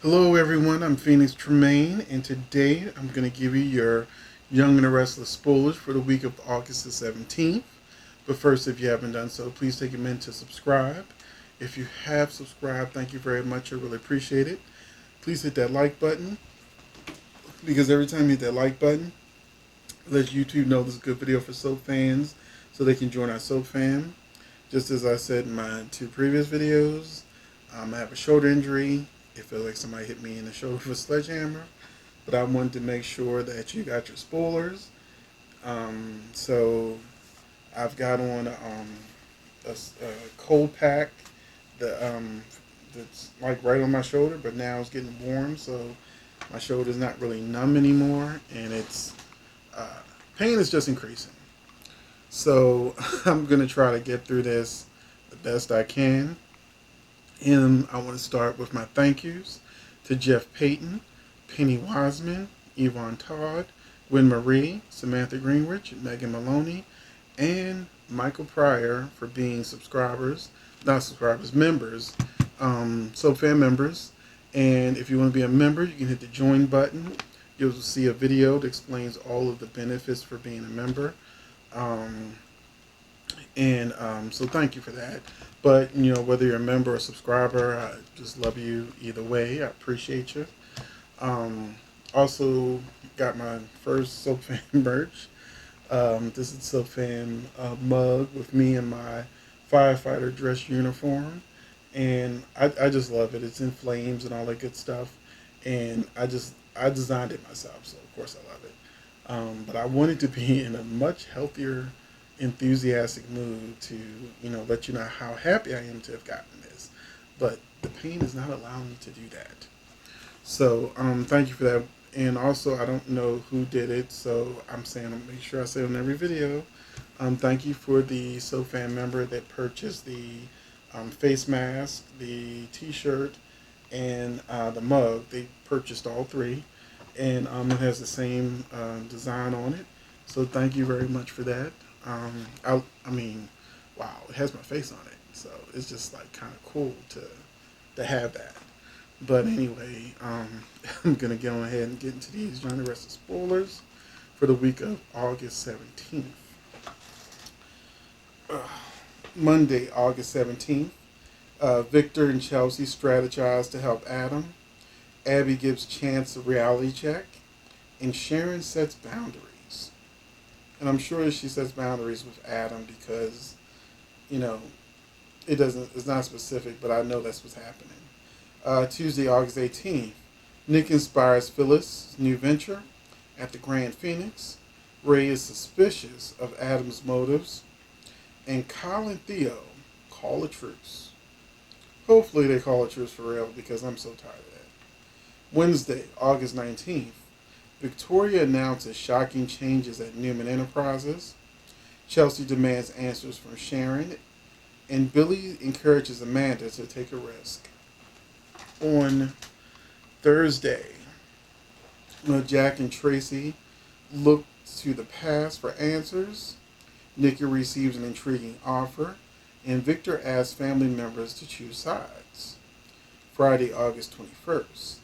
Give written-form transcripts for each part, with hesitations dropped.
Hello everyone, I'm Phoenix Tremayne, and today I'm going to give you your Young and the Restless spoilers for the week of August the 17th. But first, if you haven't done so, please take a minute to subscribe. If you have subscribed, thank you very much. I really appreciate it. Please hit that like button, because every time you hit that like button, it lets YouTube know this is a good video for soap fans so they can join our soap fam. Just as I said in my two previous videos, I have a shoulder injury. It feels like somebody hit me in the shoulder with a sledgehammer. But I wanted to make sure that you got your spoilers. So I've got on a cold pack that, that's like right on my shoulder, but now it's getting warm, so my shoulder's not really numb anymore, and it's uh, pain is just increasing. So I'm gonna try to get through this the best I can. And I want to start with my thank yous to Jeff Payton, Penny Wiseman, Yvonne Todd, Gwen Marie, Samantha Greenwich, Megan Maloney, and Michael Pryor for being subscribers, not subscribers, members, so fan members. And if you want to be a member, you can hit the join button. You'll see a video that explains all of the benefits for being a member. Um, so thank you for that. But whether you're a member or a subscriber, I just love you either way. I appreciate you. Um, Also got my first Soap Fan merch. This is Soap Fan mug with me in my firefighter dress uniform, and I just love it. It's in flames and all that good stuff, and I designed it myself, so of course I love it. But I wanted to be in a much healthier, enthusiastic mood to let you know how happy I am to have gotten this. But the pain is not allowing me to do that. So thank you for that. And also, I don't know who did it, so I'm saying I'll make sure I say it on every video. Thank you for the SoFan member that purchased the face mask, the T-shirt, and the mug. They purchased all three, and it has the same design on it. So thank you very much for that. I mean, wow, it has my face on it, so it's just like kind of cool to have that. But anyway, I'm gonna get on ahead and get into these Johnny Wrestling spoilers for the week of August 17th. Monday, August 17th. Victor and Chelsea strategize to help Adam. Abby gives Chance a reality check, and Sharon sets boundaries. And I'm sure she sets boundaries with Adam because you know it's not specific, but I know that's what's happening. Tuesday, August 18th. Nick inspires Phyllis' new venture at the Grand Phoenix. Ray is suspicious of Adam's motives. And Kyle and Theo call a truce. Hopefully they call a truce for real because I'm so tired of that. Wednesday, August 19th. Victoria announces shocking changes at Newman Enterprises. Chelsea demands answers from Sharon. And Billy encourages Amanda to take a risk. On Thursday, Jack and Tracy look to the past for answers. Nikki receives an intriguing offer, and Victor asks family members to choose sides. Friday, August 21st.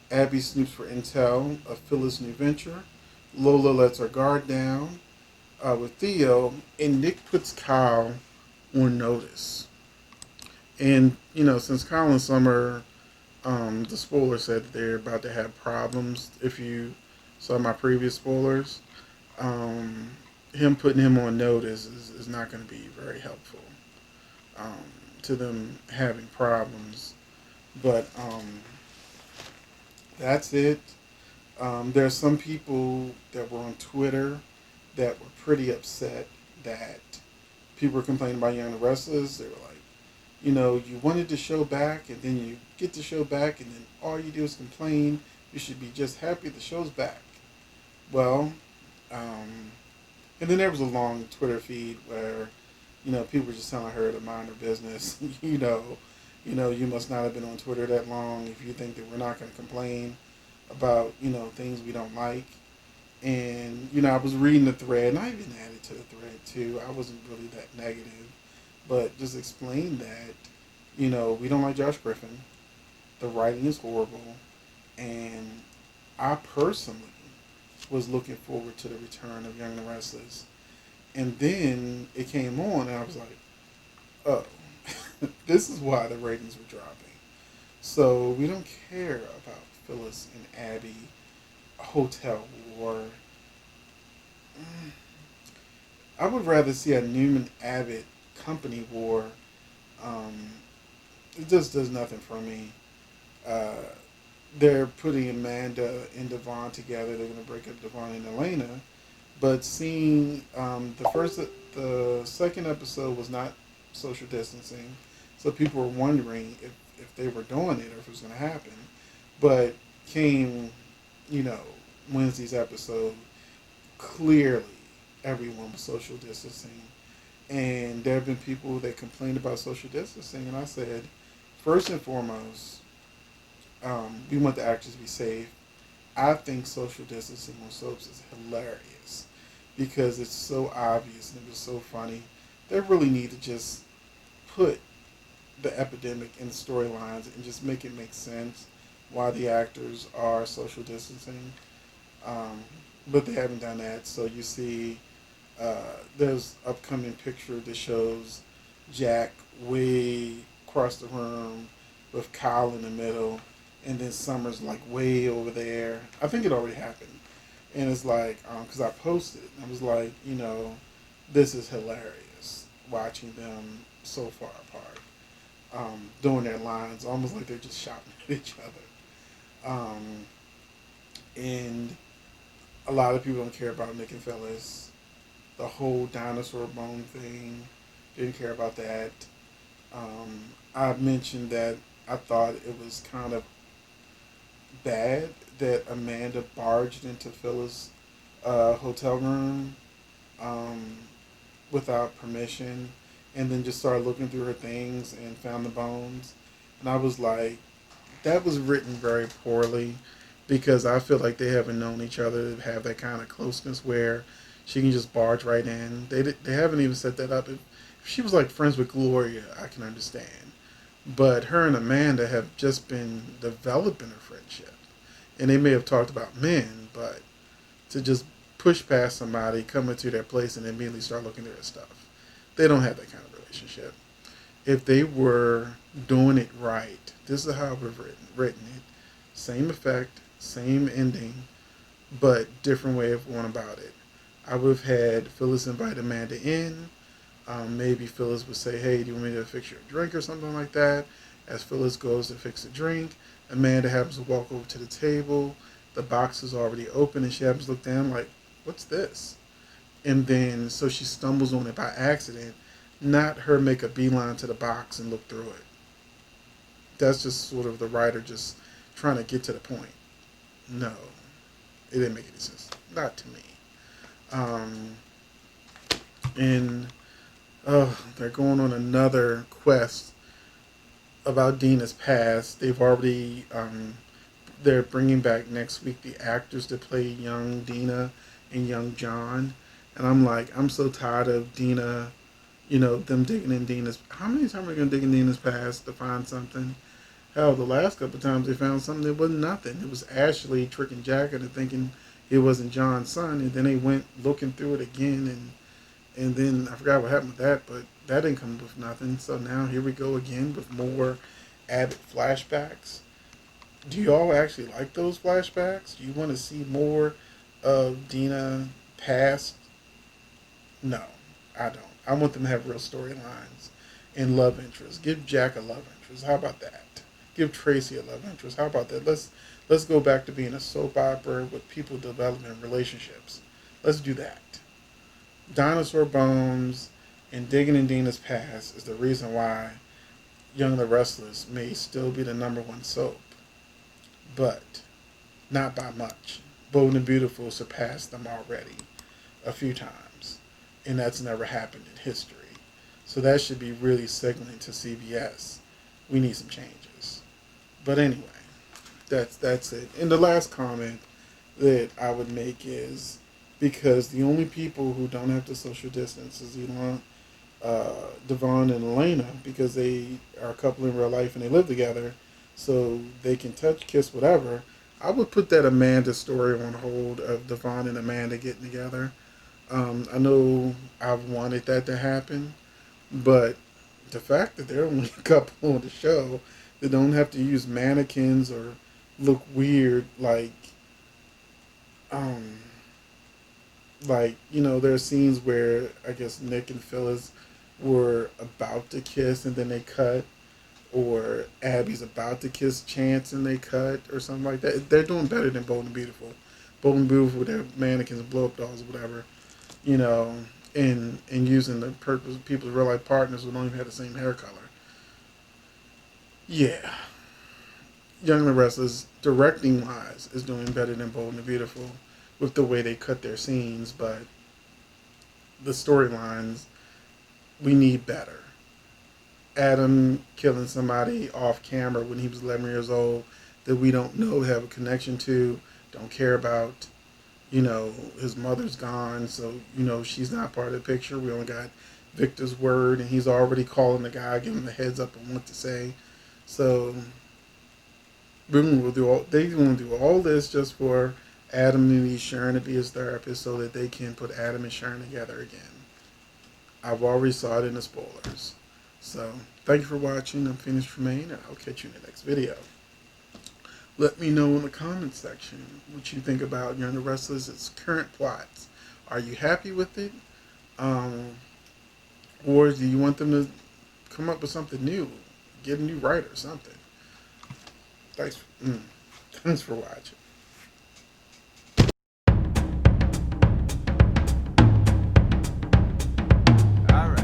Abby snoops for intel of Phyllis' new venture. Lola lets her guard down with Theo, and Nick puts Kyle on notice. And, since Kyle and Summer, the spoiler said that they're about to have problems. If you saw my previous spoilers, him putting him on notice is not going to be very helpful um, to them having problems. But that's it. There's some people that were on Twitter that were pretty upset that people were complaining about Young and the Restless. They were like, you wanted the show back, and then you get the show back, and then all you do is complain. You should be just happy the show's back. Well, and then there was a long Twitter feed where, people were just telling her to mind her business. You must not have been on Twitter that long if you think that we're not going to complain about, things we don't like. And, I was reading the thread, and I even added to the thread too. I wasn't really that negative, but just explain that, we don't like Josh Griffin. The writing is horrible, and I personally was looking forward to the return of Young and the Restless. And then it came on, and I was like, oh, this is why the ratings were dropping. So we don't care about Phyllis and Abby, Hotel War. I would rather see a Newman Abbott company war. Um, it just does nothing for me. Uh, they're putting Amanda and Devon together. They're going to break up Devon and Elena. But seeing the second episode was not social distancing, so people were wondering if they were doing it or if it was going to happen. But came, you know, Wednesday's episode, clearly everyone was social distancing. And there have been people that complained about social distancing, and I said, first and foremost, we want the actors to be safe. I think social distancing on soaps is hilarious because it's so obvious and it was so funny. They really need to just put the epidemic in storylines and just make it make sense why the actors are social distancing. Um, but they haven't done that. So you see, there's upcoming picture that shows Jack way across the room with Kyle in the middle, and then Summer's like way over there. I think it already happened, and it's like because I posted, I was like, this is hilarious watching them so far apart, doing their lines almost like they're just shouting at each other, and a lot of people don't care about Nick and Phyllis. The whole dinosaur bone thing, didn't care about that. I mentioned that I thought it was kind of bad that Amanda barged into Phyllis' hotel room um, without permission and then just started looking through her things and found the bones. And I was like, that was written very poorly because I feel like they haven't known each other to have that kind of closeness where she can just barge right in. They haven't even set that up. If she was like friends with Gloria, I can understand. But her and Amanda have just been developing a friendship. And they may have talked about men, but to just push past somebody, come into their place, and immediately start looking at their stuff. They don't have that kind of relationship. If they were doing it right, this is how we've written it. Same effect, same ending, but different way of going about it. I would have had Phyllis invite Amanda in. Maybe Phyllis would say, hey, do you want me to fix your drink or something like that? As Phyllis goes to fix a drink, Amanda happens to walk over to the table. The box is already open and she happens to look down like, what's this? And then, so she stumbles on it by accident, not her make a beeline to the box and look through it. That's just sort of the writer just trying to get to the point. No, it didn't make any sense. Not to me. And they're going on another quest about Dina's past. They've already they're bringing back next week the actors to play young Dina and young John. And I'm like, I'm so tired of Dina, them digging in Dina's. How many times are they going to dig in Dina's past to find something? Hell, the last couple of times they found something that wasn't nothing. It was Ashley tricking Jack into thinking it wasn't John's son, and then they went looking through it again, and then I forgot what happened with that, but that didn't come with nothing. So now here we go again with more Abbott flashbacks. Do y'all actually like those flashbacks? Do you want to see more of Dina past? No, I don't. I want them to have real storylines and love interests. Give Jack a love interest. How about that? Give Tracy a love interest. How about that? Let's go back to being a soap opera with people developing relationships. Let's do that. Dinosaur Bones and Digging in Dina's Past is the reason why Young and the Restless may still be the number one soap. But not by much. Bold and Beautiful surpassed them already a few times. And that's never happened in history. So that should be really signaling to CBS. We need some changes. But anyway, that's it. And the last comment that I would make is because the only people who don't have to social distance is Devon and Elena because they are a couple in real life and they live together. so they can touch, kiss, whatever. I would put that Amanda story on hold of Devon and Amanda getting together. I know I've wanted that to happen, but the fact that they're only a couple on the show that don't have to use mannequins or look weird, um, there are scenes where I guess Nick and Phyllis were about to kiss and then they cut, or Abby's about to kiss Chance and they cut, or something like that. They're doing better than Bold and Beautiful. Bold and Beautiful with their mannequins and blow up dolls or whatever, you know, and using the purpose people's real life partners who don't even have the same hair color. Yeah, Young and the Restless, directing wise, is doing better than Bold and the Beautiful with the way they cut their scenes, but the storylines, we need better. Adam killing somebody off camera when he was 11 years old that we don't know, have a connection to, don't care about. His mother's gone, so, she's not part of the picture. We only got Victor's word, and he's already calling the guy, giving him the heads up on what to say. So, Boom will do they want to do all this just for Adam to need Sharon to be his therapist so that they can put Adam and Sharon together again. I've already saw it in the spoilers. So, thank you for watching. I'm Phoenix Tremayne, and I'll catch you in the next video. Let me know in the comments section what you think about Young and the Restless' current plots. Are you happy with it? Or do you want them to come up with something new? Get a new writer or something? Thanks for watching. All right.